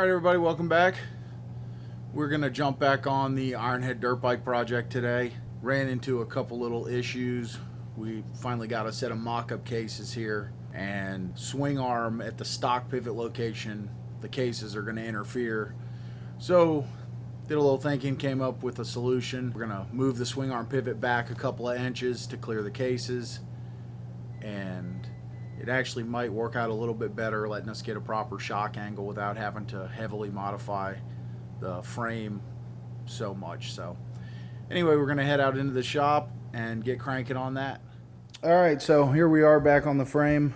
Alright everybody, welcome back. We're going to jump back on the Ironhead dirt bike project today. Ran into a couple little issues. We finally got a set of mock-up cases here, and swing arm at the stock pivot location, the cases are going to interfere. So did a little thinking, came up with a solution. We're going to move the swing arm pivot back a couple of inches to clear the cases, and it actually might work out a little bit better, letting us get a proper shock angle without having to heavily modify the frame so much. So anyway, we're going to head out into the shop and get cranking on that. All right, so here we are back on the frame.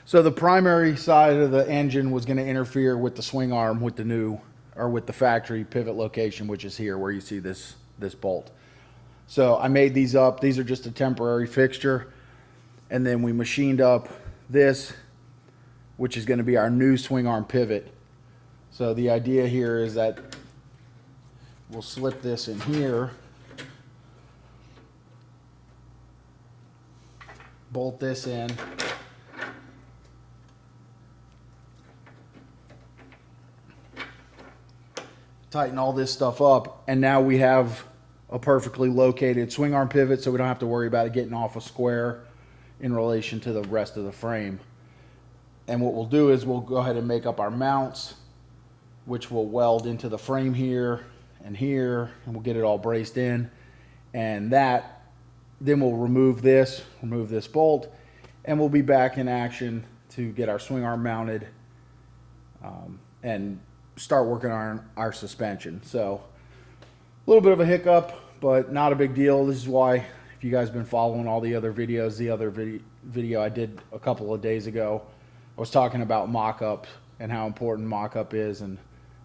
So the primary side of the engine was going to interfere with the swing arm with the new, or with the factory pivot location, which is here where you see this bolt. So I made these up. These are just a temporary fixture. And then we machined up this, which is going to be our new swing arm pivot. So the idea here is that we'll slip this in here, bolt this in, tighten all this stuff up, and now we have a perfectly located swing arm pivot, so we don't have to worry about it getting off a square in relation to the rest of the frame. And what we'll do is we'll go ahead and make up our mounts, which will weld into the frame here, and we'll get it all braced in. And then we'll remove this bolt, and we'll be back in action to get our swing arm mounted and start working on our suspension. So a little bit of a hiccup, but not a big deal. This is why, if you guys have been following all the other videos, the other video I did a couple of days ago, I was talking about mock-up and how important mock-up is and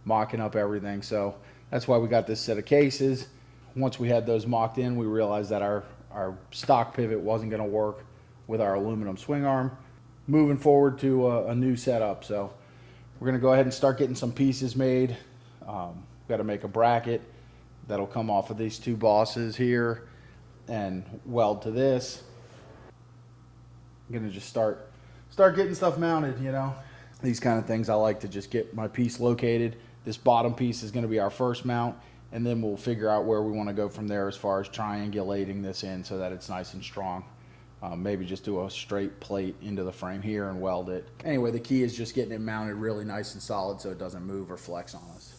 mocking up everything. So that's why we got this set of cases. Once we had those mocked in, we realized that our stock pivot wasn't going to work with our aluminum swing arm. Moving forward to a new setup. So we're going to go ahead and start getting some pieces made. Got to make a bracket that'll come off of these two bosses here and weld to this. I'm gonna just start getting stuff mounted, you know. These kind of things I like to just get my piece located. This bottom piece is gonna be our first mount, and then we'll figure out where we want to go from there as far as triangulating this in so that it's nice and strong. Maybe just do a straight plate into the frame here and weld it. Anyway, the key is just getting it mounted really nice and solid so it doesn't move or flex on us.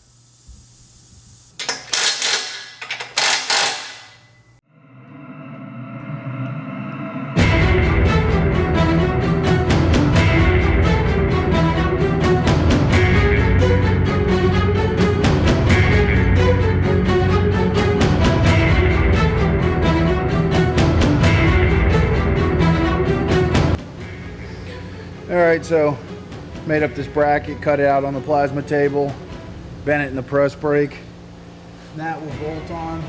Alright, so made up this bracket, cut it out on the plasma table, bent it in the press brake. And that will bolt on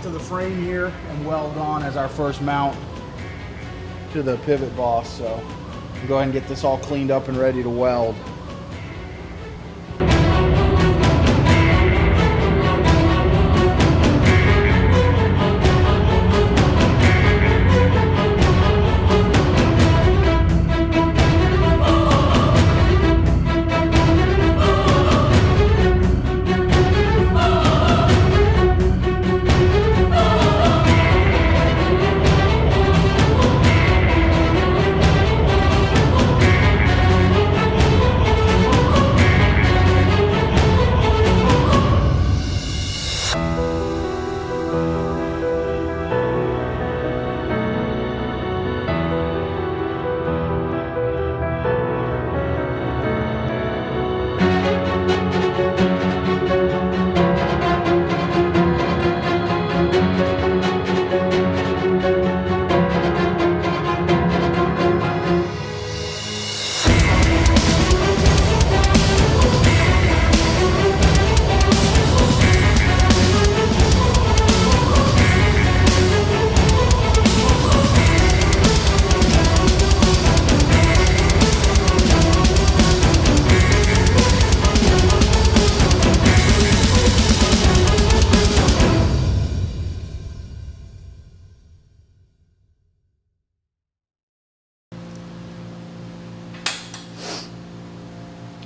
to the frame here and weld on as our first mount to the pivot boss. So we'll go ahead and get this all cleaned up and ready to weld.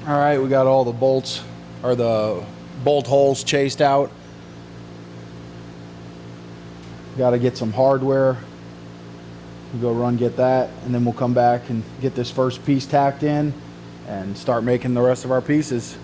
All right, we got all the bolts, or the bolt holes, chased out. Got to get some hardware. We'll go run get that, and then we'll come back and get this first piece tacked in and start making the rest of our pieces.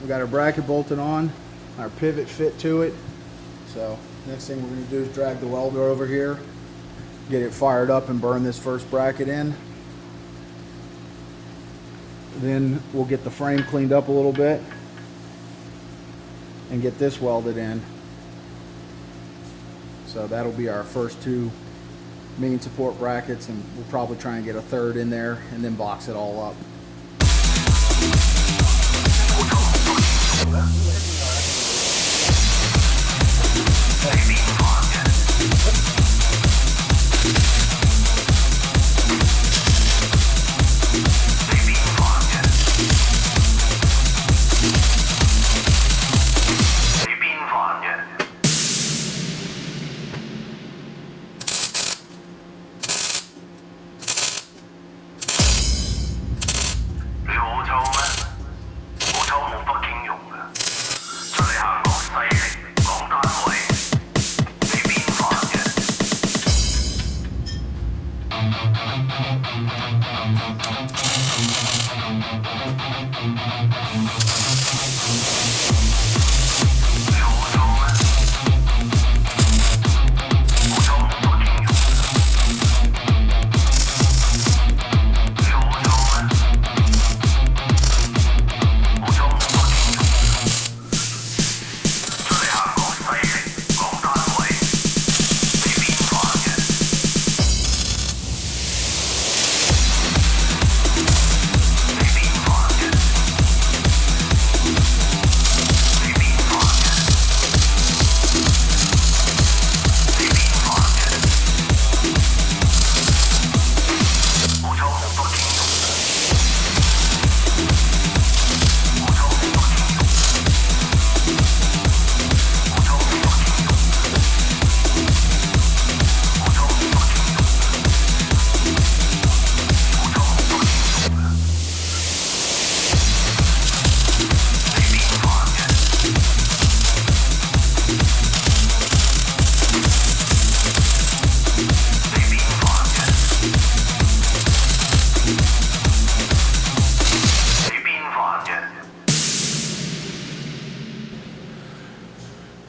We got our bracket bolted on, our pivot fit to it. So next thing we're going to do is drag the welder over here, get it fired up and burn this first bracket in. Then we'll get the frame cleaned up a little bit and get this welded in. So that'll be our first two main support brackets, and we'll probably try and get a third in there and then box it all up.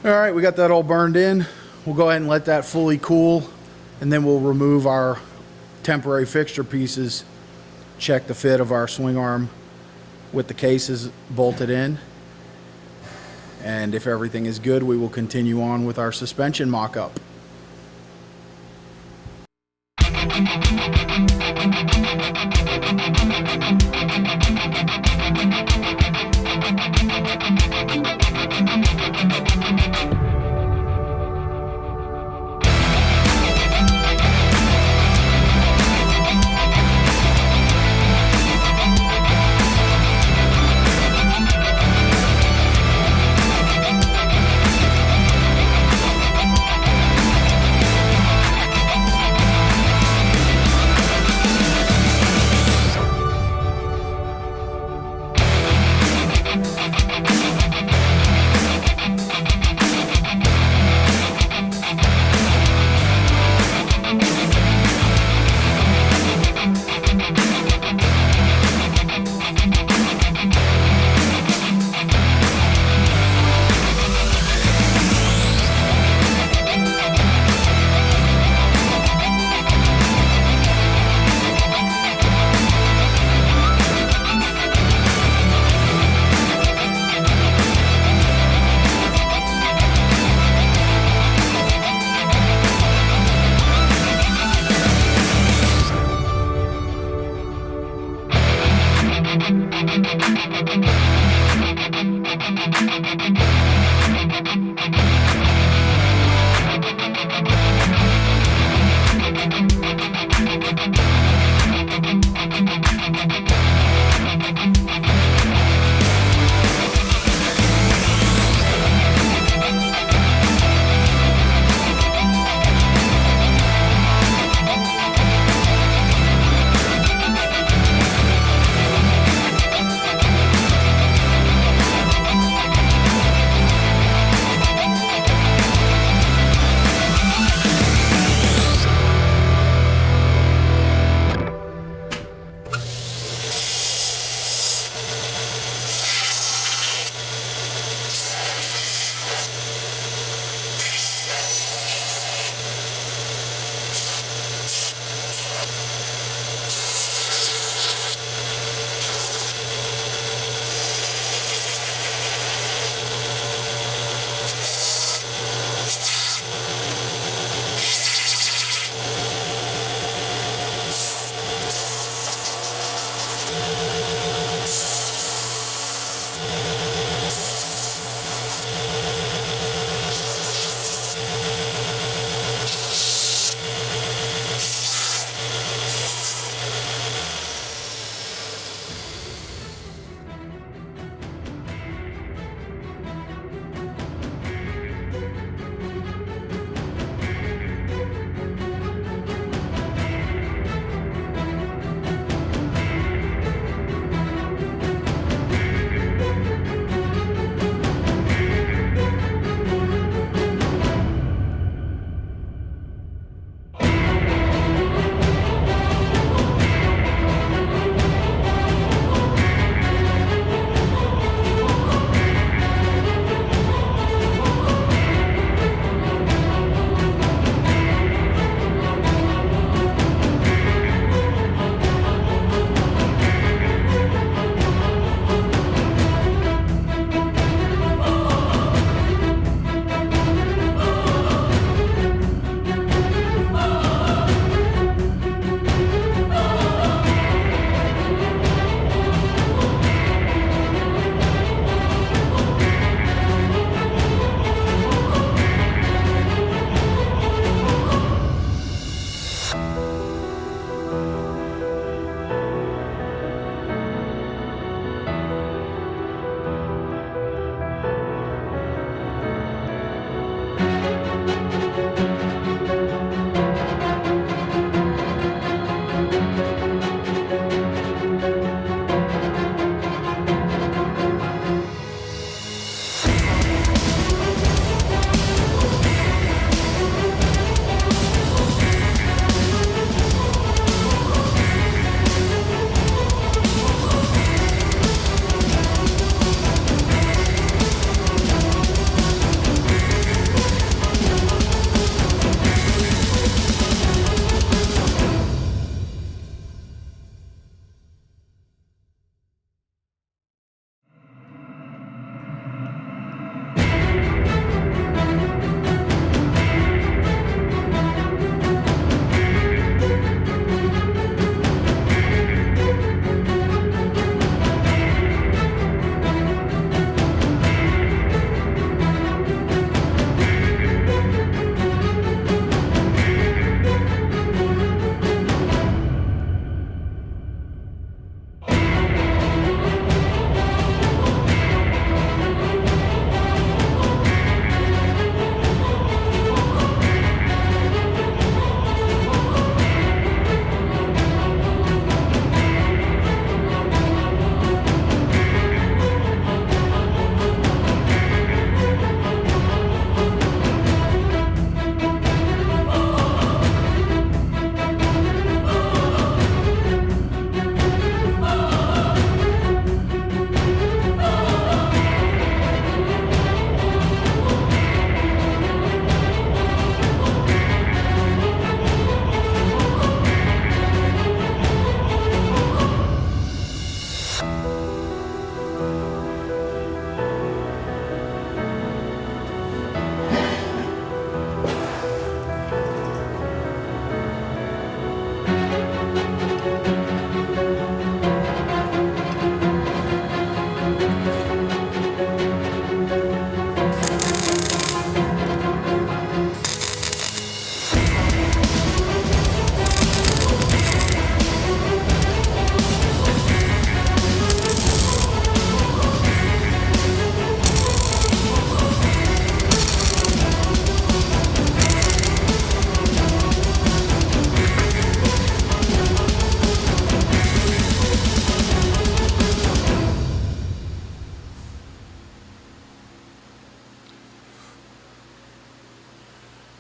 All right, we got that all burned in. We'll go ahead and let that fully cool, and then we'll remove our temporary fixture pieces, check the fit of our swing arm with the cases bolted in. And if everything is good, we will continue on with our suspension mock-up.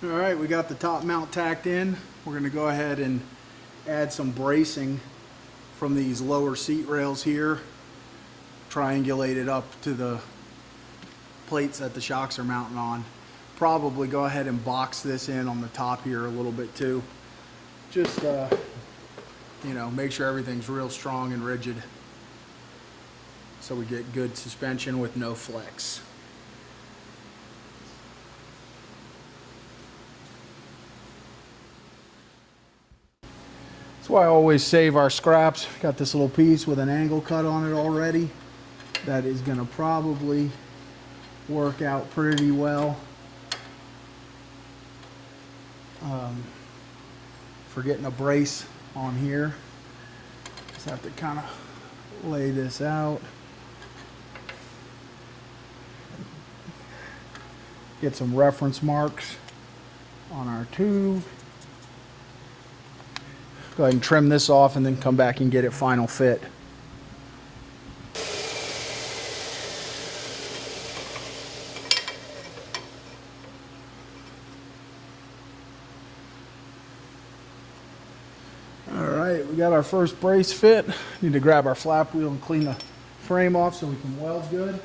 All right, we got the top mount tacked in. We're going to go ahead and add some bracing from these lower seat rails here, triangulate it up to the plates that the shocks are mounting on. Probably go ahead and box this in on the top here a little bit too. Just, you know, make sure everything's real strong and rigid so we get good suspension with no flex. That's why I always save our scraps. Got this little piece with an angle cut on it already. That is going to probably work out pretty well. For getting a brace on here, just have to kind of lay this out. Get some reference marks on our tube. Go ahead and trim this off and then come back and get it final fit. All right, we got our first brace fit. Need to grab our flap wheel and clean the frame off so we can weld good.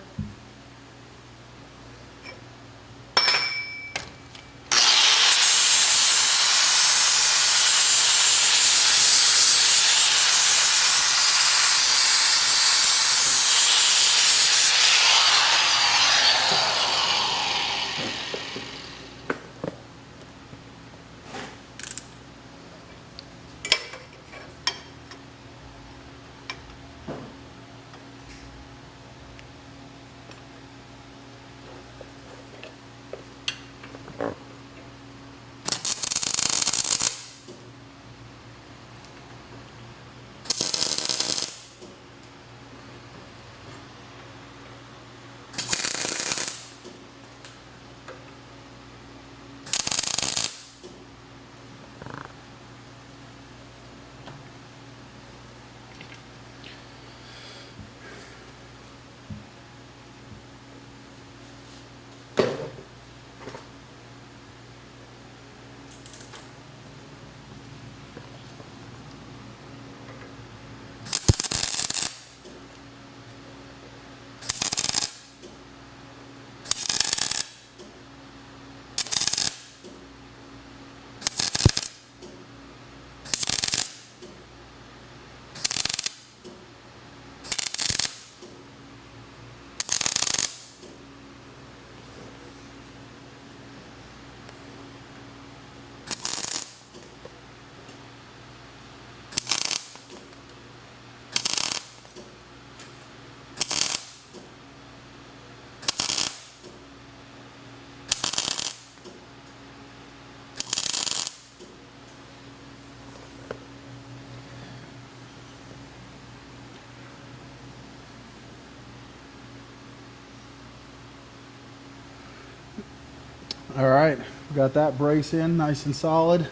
All right, we got that brace in nice and solid.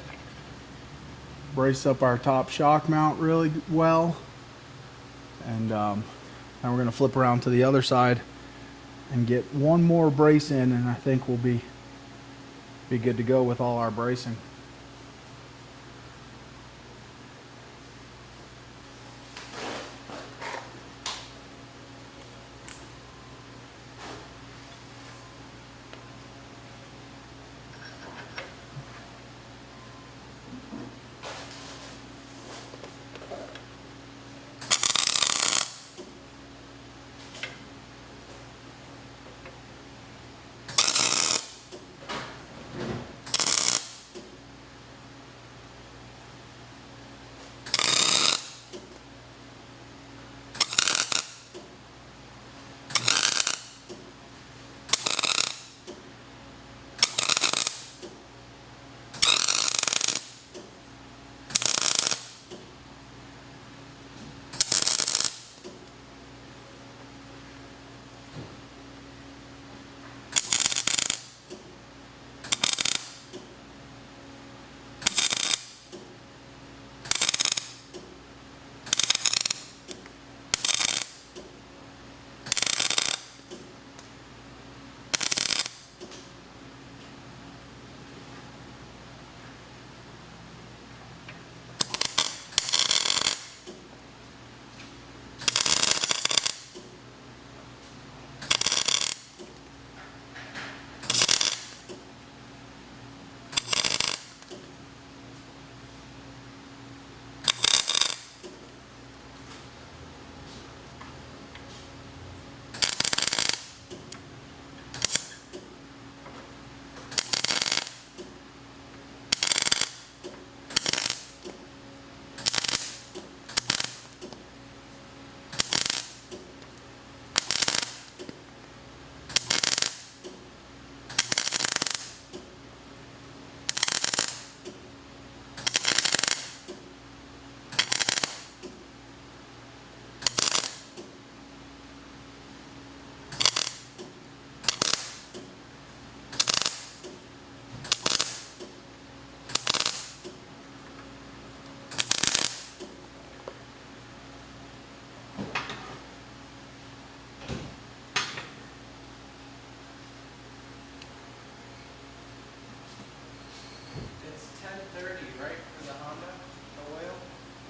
Brace up our top shock mount really well. And now we're gonna flip around to the other side and get one more brace in, and I think we'll be good to go with all our bracing.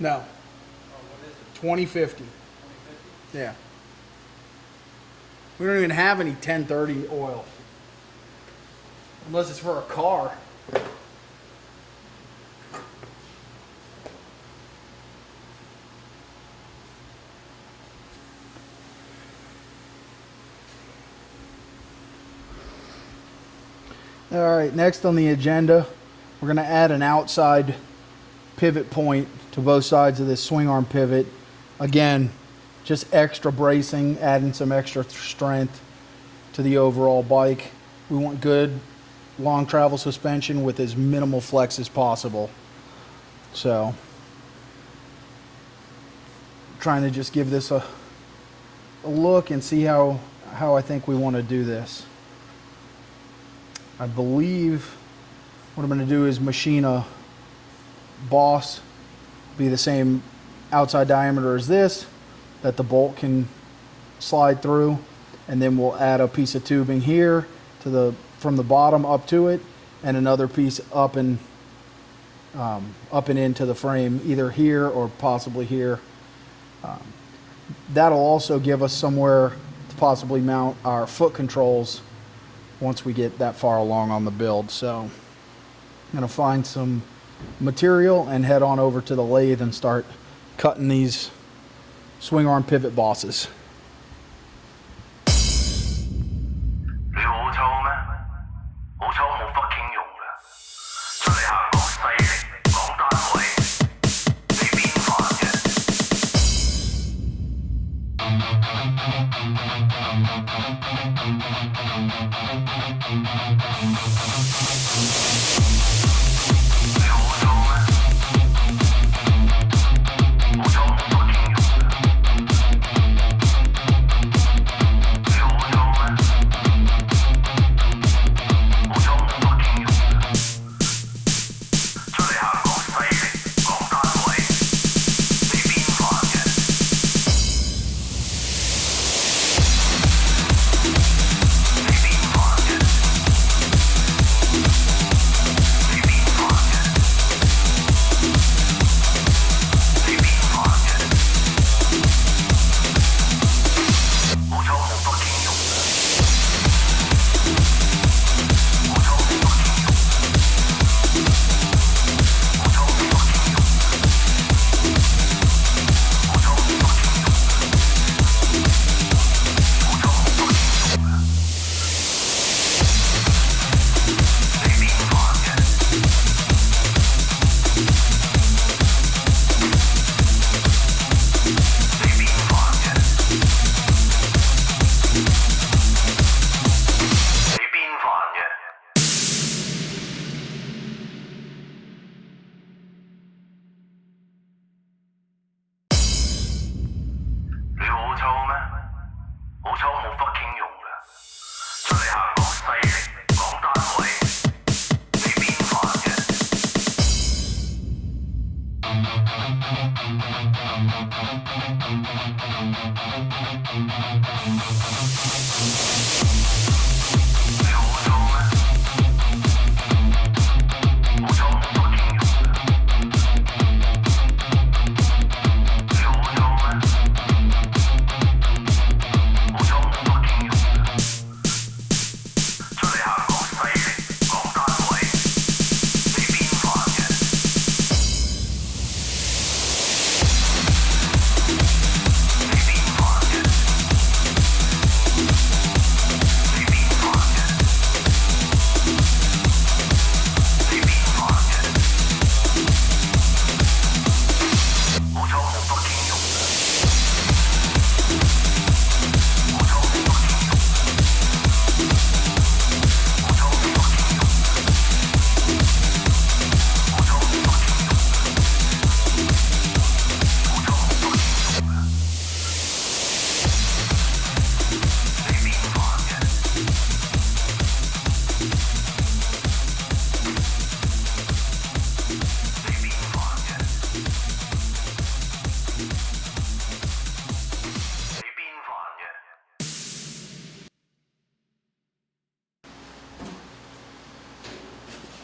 No, Oh, what is it? 2050. 2050? Yeah. We don't even have any 1030 oil. Unless it's for a car. All right, next on the agenda, we're going to add an outside pivot point to both sides of this swing arm pivot. Again, just extra bracing, adding some extra strength to the overall bike. We want good long travel suspension with as minimal flex as possible. So, trying to just give this a look and see how I think we want to do this. I believe what I'm going to do is machine a boss, be the same outside diameter as this, that the bolt can slide through, and then we'll add a piece of tubing here to from the bottom up to it, and another piece up and into the frame, either here or possibly here. That'll also give us somewhere to possibly mount our foot controls once we get that far along on the build. So I'm going to find some material and head on over to the lathe and start cutting these swing arm pivot bosses.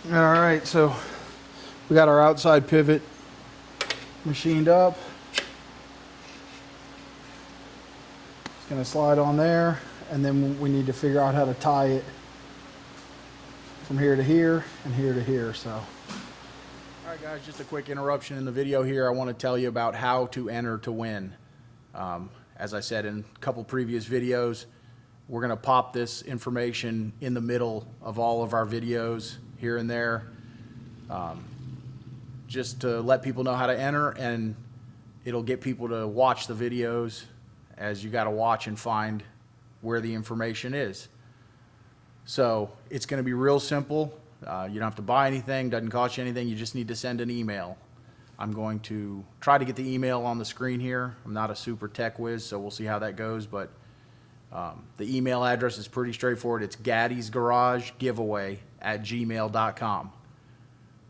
All right, so we got our outside pivot machined up. It's going to slide on there, and then we need to figure out how to tie it from here to here and here to here. So, all right guys, just a quick interruption in the video here. I want to tell you about how to enter to win. As I said in a couple previous videos, we're going to pop this information in the middle of all of our videos here and there, just to let people know how to enter, and it'll get people to watch the videos, as you got to watch and find where the information is. So it's going to be real simple. You don't have to buy anything, doesn't cost you anything. You just need to send an email. I'm going to try to get the email on the screen here. I'm not a super tech whiz, so we'll see how that goes, but the email address is pretty straightforward. It's gaddysgaragegiveaway@gmail.com.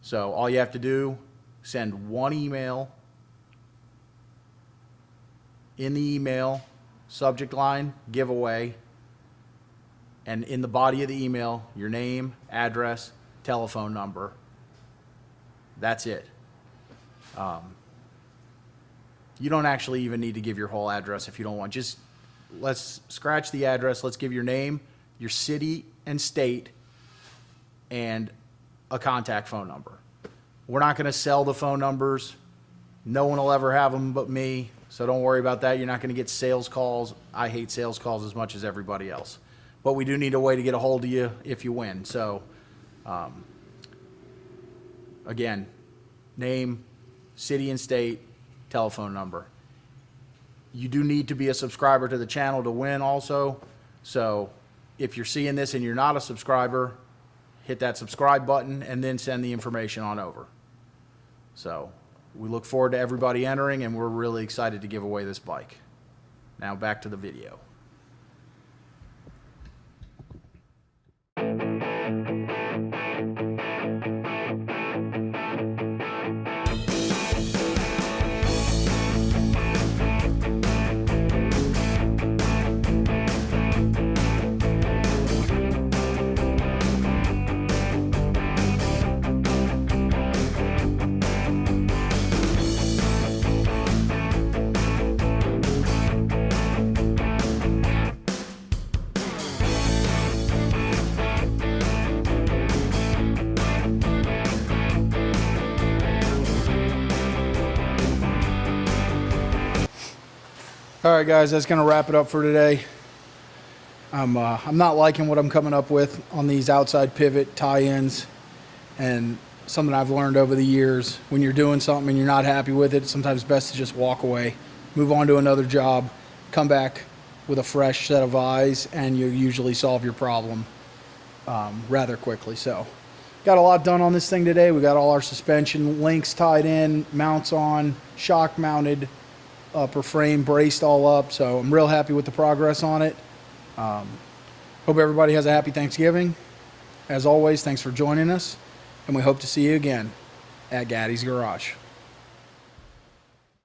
So all you have to do, send one email. In the email, subject line, giveaway, and in the body of the email, your name, address, telephone number. That's it. You don't actually even need to give your whole address if you don't want. Just let's scratch the address. Let's give your name, your city and state, and a contact phone number. We're not going to sell the phone numbers. No one will ever have them but me, so don't worry about that. You're not going to get sales calls. I hate sales calls as much as everybody else. But we do need a way to get a hold of you if you win. So, again, name, city and state, telephone number. You do need to be a subscriber to the channel to win also. So if you're seeing this and you're not a subscriber, hit that subscribe button and then send the information on over. So we look forward to everybody entering, and we're really excited to give away this bike. Now back to the video. All right, guys, that's going to wrap it up for today. I'm not liking what I'm coming up with on these outside pivot tie-ins, and something I've learned over the years, when you're doing something and you're not happy with it, sometimes it's best to just walk away, move on to another job, come back with a fresh set of eyes, and you usually solve your problem rather quickly. So got a lot done on this thing today. We got all our suspension links tied in, mounts on, shock mounted, upper frame braced all up. So I'm real happy with the progress on it. Hope everybody has a happy Thanksgiving. As always, thanks for joining us, and we hope to see you again at Gaddy's Garage.